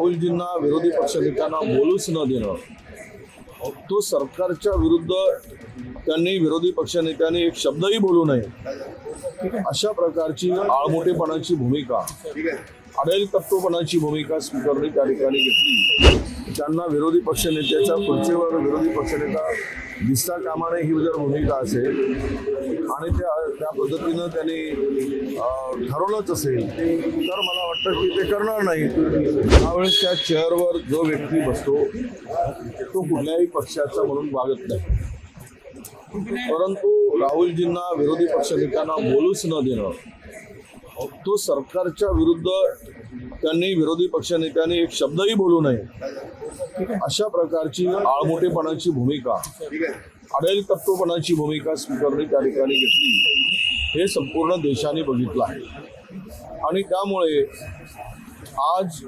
राहुलजींना विरोधी पक्षनेत्यांना बोलूच न देणं, तो सरकारच्या विरुद्ध त्यांनी विरोधी पक्षनेत्यांनी एक शब्दही बोलू नये अशा प्रकारची आळमोठेपणाची भूमिका, अडेल तत्वपणाची भूमिका स्पीकरने त्या ठिकाणी घेतली. त्यांना विरोधी पक्षनेत्याच्या खुर्चीवर विरोधी पक्षनेता दिसता कामा नये ही जर भूमिका असेल आणि त्या पद्धतीनं त्यांनी ठरवलंच असेल तर मला वाटतं की ते करणार नाही. त्यावेळेस त्या चेअरवर जो व्यक्ती बसतो तो कुठल्याही पक्षाचा म्हणून वागत नाही, परंतु राहुलजींना विरोधी पक्षनेत्यांना बोलूच न देणं, तो सरकारच्या विरुद्ध त्यांनी विरोधी पक्षनेत्यांनी एक शब्दही बोलू नये अशा प्रकारची आळमोठेपणाची भूमिका, अडेल तत्वपणाची भूमिका स्पीकरने त्या ठिकाणी घेतली हे संपूर्ण देशाने बघितलं आहे. आणि त्यामुळे आज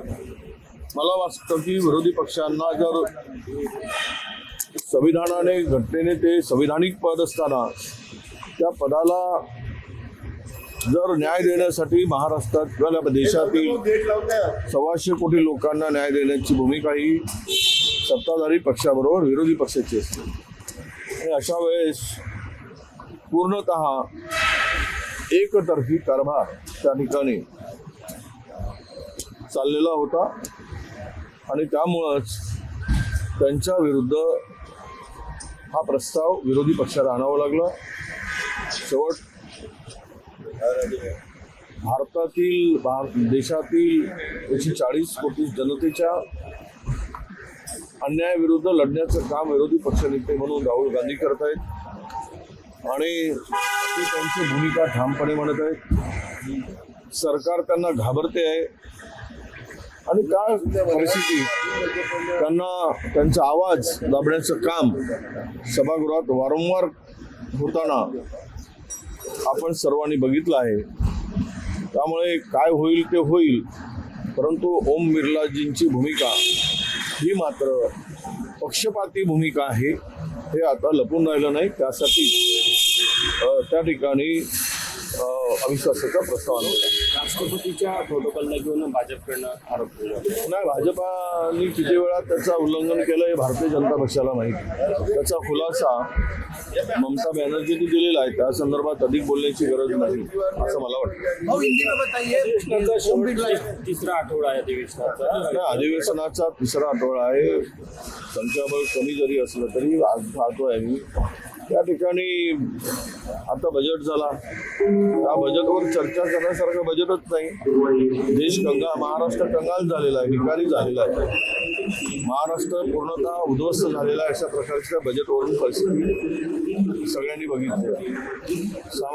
मला वाटतं की विरोधी पक्षांना जर संविधानाने घटनेने ते संविधानिक पद असताना त्या पदाला जर न्याय देण्यासाठी महाराष्ट्रात किंवा देशातील 125 कोटी लोकांना न्याय देण्याची भूमिका ही सत्ताधारी पक्षाबरोबर विरोधी पक्षाची असते. आणि अशा वेळेस पूर्णतः एकतर्फी कारभार त्या ठिकाणी चाललेला होता आणि त्यामुळंच त्यांच्या विरुद्ध हा प्रस्ताव विरोधी पक्षाला आणावा लागला. शेवट देशातील 140 कोटी जनतेच्या अन्यायाविरुद्ध लढण्याचं काम विरोधी पक्षनेते म्हणून राहुल गांधी करत आहेत आणि ते त्यांची भूमिका ठामपणे म्हणत आहेत. सरकार त्यांना घाबरते आहे आणि काय परिस्थिती त्यांना त्यांचा आवाज दाबण्याचं काम सभागृहात वारंवार होताना आपण सर्वांनी बघितलं आहे. त्यामुळे काय होईल ते होईल, परंतु ओम बिर्लाजींची भूमिका ही मात्र पक्षपाती भूमिका आहे हे आता लपून राहिलं नाही. त्यासाठी त्या ठिकाणी अविश्वासाचा प्रस्ताव आणला. राष्ट्रपतीच्या प्रोटोकॉलला घेऊन भाजपकडनं आरोप केला नाही, भाजपाने किती वेळा त्याचं उल्लंघन केलं हे भारतीय जनता पक्षाला माहिती. त्याचा खुलासा ममता बॅनर्जींनी दिलेला आहे. त्या संदर्भात अधिक बोलण्याची गरज नाही असं मला वाटतं. तिसरा आठवडा आहे अधिवेशनाचा. अधिवेशनाचा तिसरा आठवडा आहे. संख्याबळ कमी जरी असलं तरी आज पाहतोय मी त्या ठिकाणी आता बजेट झाला. त्या बजेटवर चर्चा करण्यासारखं बजेटच नाही. देश महाराष्ट्र कंगाल झालेला आहे, निकारी झालेला आहे. महाराष्ट्र पूर्णतः उद्ध्वस्त झालेला आहे. अशा प्रकारच्या बजेटवरून परिस्थिती सगळ्यांनी बघितली.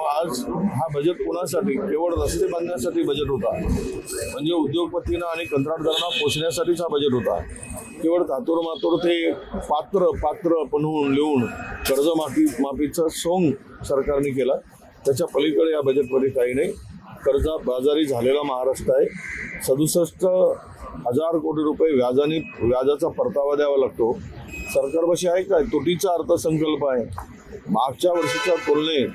आज हा बजेट कोणासाठी? केवळ रस्ते बांधण्यासाठी बजेट होता, म्हणजे उद्योगपतींना आणि कंत्राटदारांना पोचण्यासाठीच हा बजेट होता. केवळ तातोर मातोर ते पात्र बनवून लिहून कर्जमाफीचा सोंग सरकारने केला. त्याच्या पलीकडे या बजेटमध्ये काही नाही. कर्जबाजारी झालेला महाराष्ट्र आहे. 67,000 कोटी रुपये व्याजाचा परतावा द्यावा लागतो. सरकारपाशी आहे काय? तुटीचा अर्थसंकल्प आहे. मागच्या वर्षीच्या तुलनेत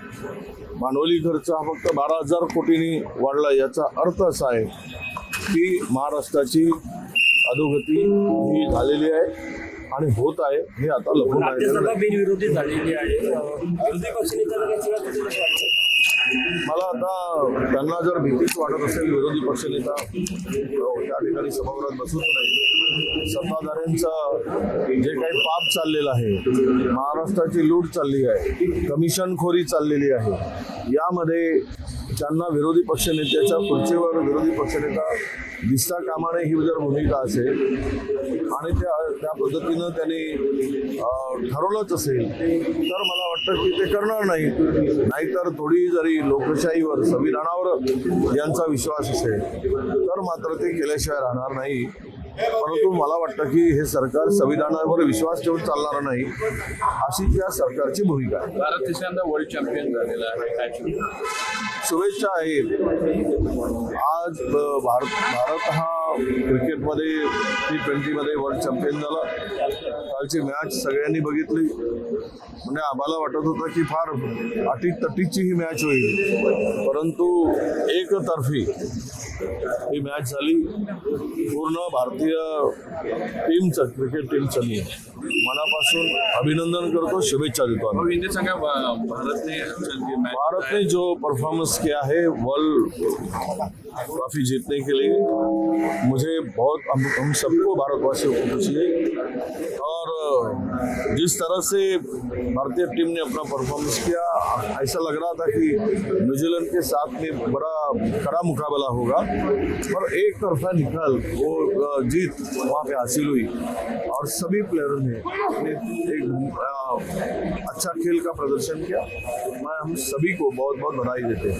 भांडवली खर्च हा फक्त 12,000 कोटींनी वाढला. याचा अर्थ असा आहे की महाराष्ट्राची अधोगती ही झालेली आहे आणि होत आहे. हे आता लपून बिनविरोधी झालेली आहे. विरोधी पक्षनेत्यांना मला आता त्यांना जर भीतीच वाटत असेल विरोधी पक्षनेता त्या ठिकाणी सभागृहात बसूच नाही. सत्ताधाऱ्यांचं जे काही पाप चाललेलं आहे, महाराष्ट्राची लूट चालली आहे, कमिशनखोरी चाललेली आहे, यामध्ये त्यांना विरोधी पक्षनेत्याच्या खुर्चीवर विरोधी पक्षनेता दिसता कामा नये ही जर भूमिका असेल आणि त्या पद्धतीनं त्यांनी ठरवलंच असेल तर मला वाटतं की ते करणार नाही. नाहीतर थोडी जरी लोकशाहीवर संविधानावर यांचा विश्वास असेल तर मात्र ते केल्याशिवाय राहणार नाही. परंतु मला वाटतं की हे सरकार संविधानावर विश्वास ठेवून चालणार नाही अशी त्या सरकारची भूमिका आहे. भारत तिसऱ्यांदा वर्ल्ड चॅम्पियन झालेला आहे. शुभेच्छा आहेत. आज भारत हा क्रिकेटमध्ये T20 वर्ल्ड चॅम्पियन झाला. कालची मॅच सगळ्यांनी बघितली. म्हणजे आम्हाला वाटत होतं की फार अटीतटीची ही मॅच होईल, परंतु एकतर्फी ही मॅच झाली पूर्ण भारतीय टीमचं, क्रिकेट टीमचं मी मनापासून अभिनंदन करतो, शुभेच्छा देतो आम्ही. हिंदी संघा भारत ने भारत ने जो परफॉर्मेंस किया है वर्ल्ड ट्रॉफी जीतने के लिए मुझे बहुत हम सबको भारतवासियों को खुशी है और जिस तरह से भारतीय टीम ने अपना परफॉर्मेंस किया ऐसा लग रहा था कि न्यूजीलैंड के साथ में बड़ा कड़ा मुकाबला होगा और एक तरफा निकाल वो जीत वहाँ पे हासिल हुई और सभी प्लेयरों ने अपने एक अच्छा खेल का प्रदर्शन किया. मैं हम सभी को बहुत बहुत बधाई देते हैं.